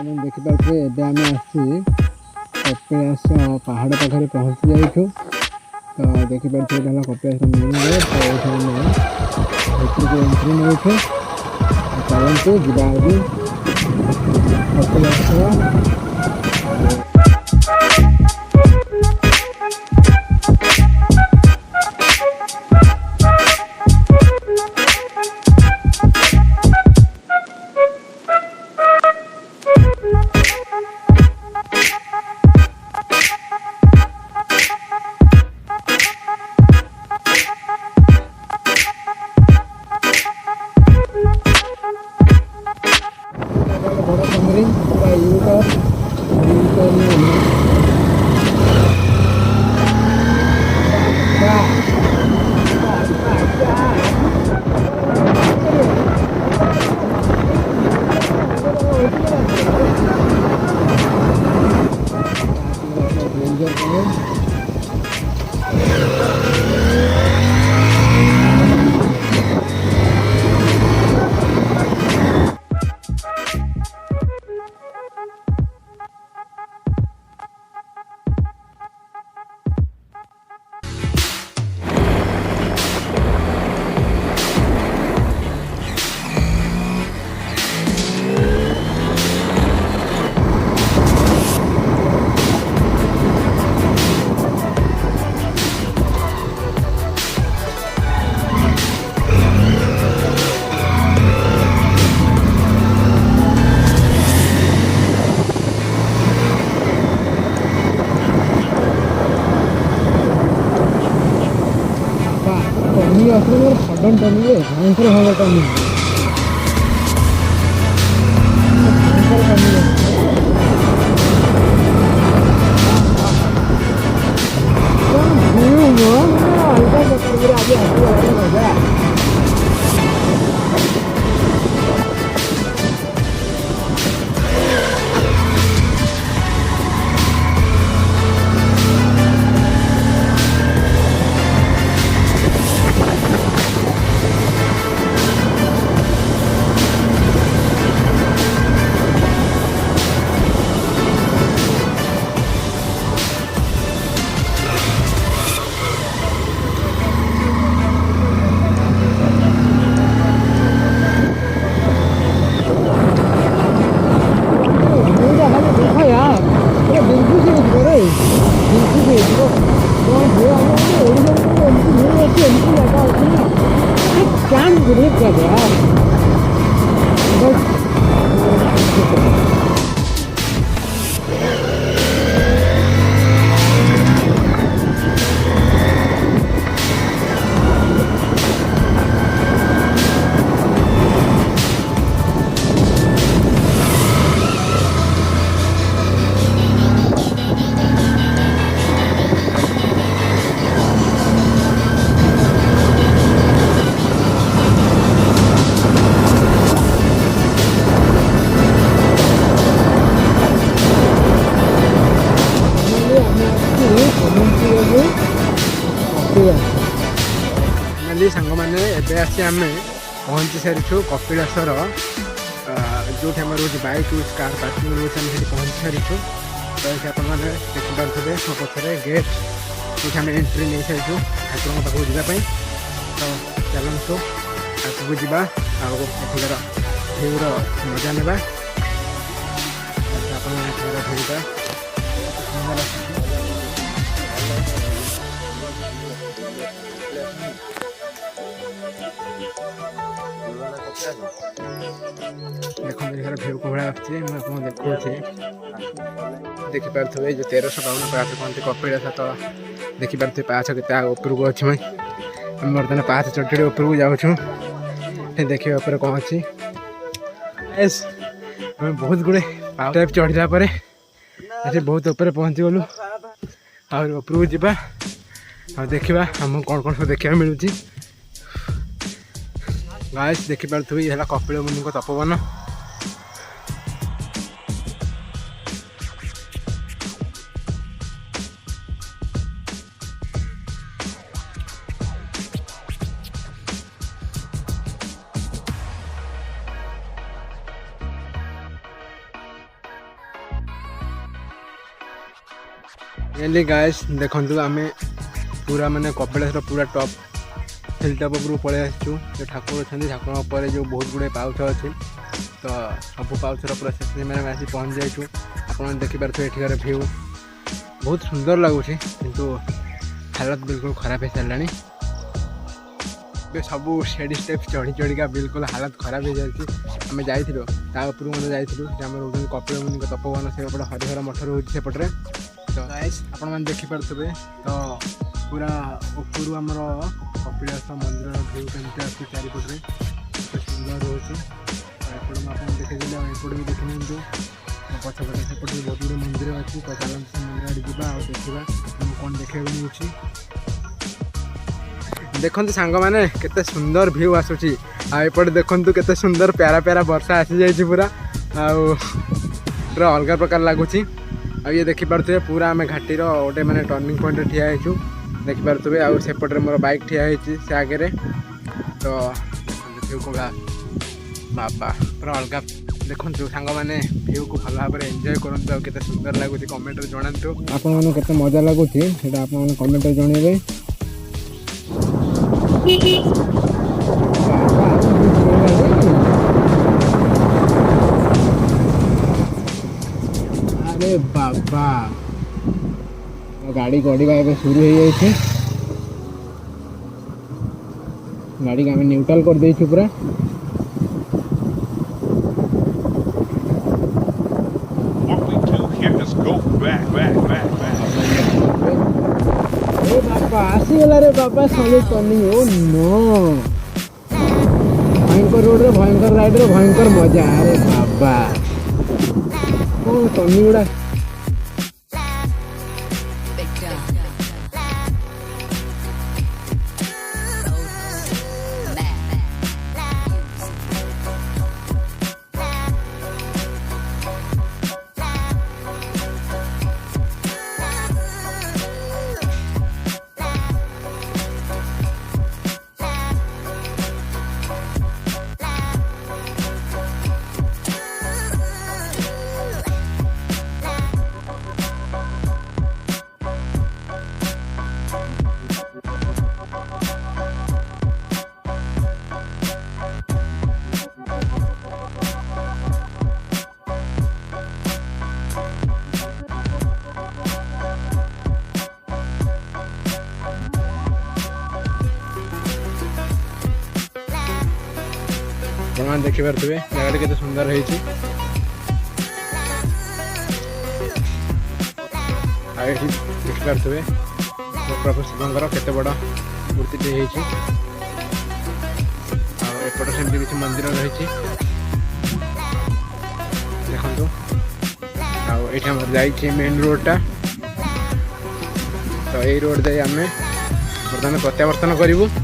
ଦେଖିପାରୁଥିବେ ଏବେ ଆମେ ଆସିଛି କପିଳାସ ପାହାଡ଼ ପାଖରେ ପହଞ୍ଚି ଯାଇଛୁ। ତ ଦେଖିପାରୁଥିବେ ଏଇଟା ହେଲା କପିଳାସ ମେନ୍ ଗେଟ୍। ତ ଏଇଠି ଆମେ ଭିତରକୁ ଏଣ୍ଟ୍ରି ନେଉଛୁ। ଚାଲନ୍ତୁ ଯିବା ଆଜି କପିଳାସ। बड़ा कमरी पूरा सडन टर्निंग भयंकर भाव टर्निंग सांग मैंने एवं आसी आम पहुँची सारी कपिलासर जो रोज बैक कार पार्किंग रोज आम पहुँची सारी। तो ये आपने देखिपे मो पक्षे गेट जो आम एंट्री नहीं सारी ठाकुर पाखक जावाई। तो चलतु आगे जावा आठिकार भ्यूर मजा ना भ्यूटा देखो यार भ्यू को भाया आछे मैं आपको देखौछे देखि पारथबे जो 1352 पाहाच कहते कपिलास। तो देखि पारथबे पाहाच केते ऊपर को अछि मैं बर्तमान पाहाच चढ़ी ऊपर को जाउछु देखिए ऊपर कौन अच्छी एस हमें बहुत गुड़े टाइप चढ़ला पर अच्छे बहुत ऊपर पहुँची गलु और ऊपर को जावा और देखा आम कौन कौन सब देखा मिलूँ। गाइस देखि पारथबे ये कपिल मुनि तपोवन। रियली गाइस देखंतु आमे पूरा माने कपिलास पूरा टॉप हिल टॉप उपरू पळे आसछु जो ठाकुर छथि ठाकुर ऊपर जो बहुत गुडे पाउछ अछि तो सब पाउछर पूरा सेक्शन में आसी पहुंच जाइछु आपण देखि पारथु एठिकार व्यू बहुत सुंदर लागुछि किंतु हालत बिल्कुल खराब है सारानी सब शेडी स्टेप चढ़ी चढ़िका बिल्कुल हालत खराब हो जाए आम जाइलु ता ऊपर मैंने जाइलु कपिल मुनि तपोवन से हरिहर मठ रोचे सेपटे तो आपण मैंने देखिपे तो पूरा ऊपर आमर कपिलास मंदिर व्यू केमती आस चारिपटे सुंदर रोचे आप देखिए एपटे भी देखी नि पछपटे सेपटे बहुत गुड मंदिर अच्छी तो चलते से मंदिर आड़े जावा देखा कौन देखा मिलूँ देखते सांग मैंने केते सुंदर व्यू आसूची आपटे देखु केते सुंदर प्यारा प्यारा वर्षा आसी जाइए पूरा पूरा अलग प्रकार लगुच ये देखिपे पूरा आम घाटीर गोटे मैंने टर्निंग पॉइंट ठिया होइछु देखिपे आउ सेपटे मोर बाइक ठिया होइछि से आगे तो व्यू को बाबा पूरा अलग देखु सांग मैंने व्यू को भल भाव एंजॉय करूँ केते सुंदर लगुच कमेंट जणातु आपन केते मजा लगुच सेटा आपन कमेंट जणेबे अरे बाबा गाड़ी गड़िया शुरू हो जाए गाड़ी आम न्यूट्रल कर देछु पूरा बाबा आसीगला रे बाबा सॉलिड टर्निंग ओ नो भयंकर रोड रे भयंकर राइड रे भयंकर मजा अरे बाबा ओ टर्निंग गुड़ा आप देखिपे जगह केते सुंदर है देखिपे प्रभु शिवंकर केते बड़ मूर्ति एपटे सेमती किसी मंदिर रही देखो ये मेन रोडटा तो यही रोड दे आम बर्तमान प्रत्यावर्तन करूँ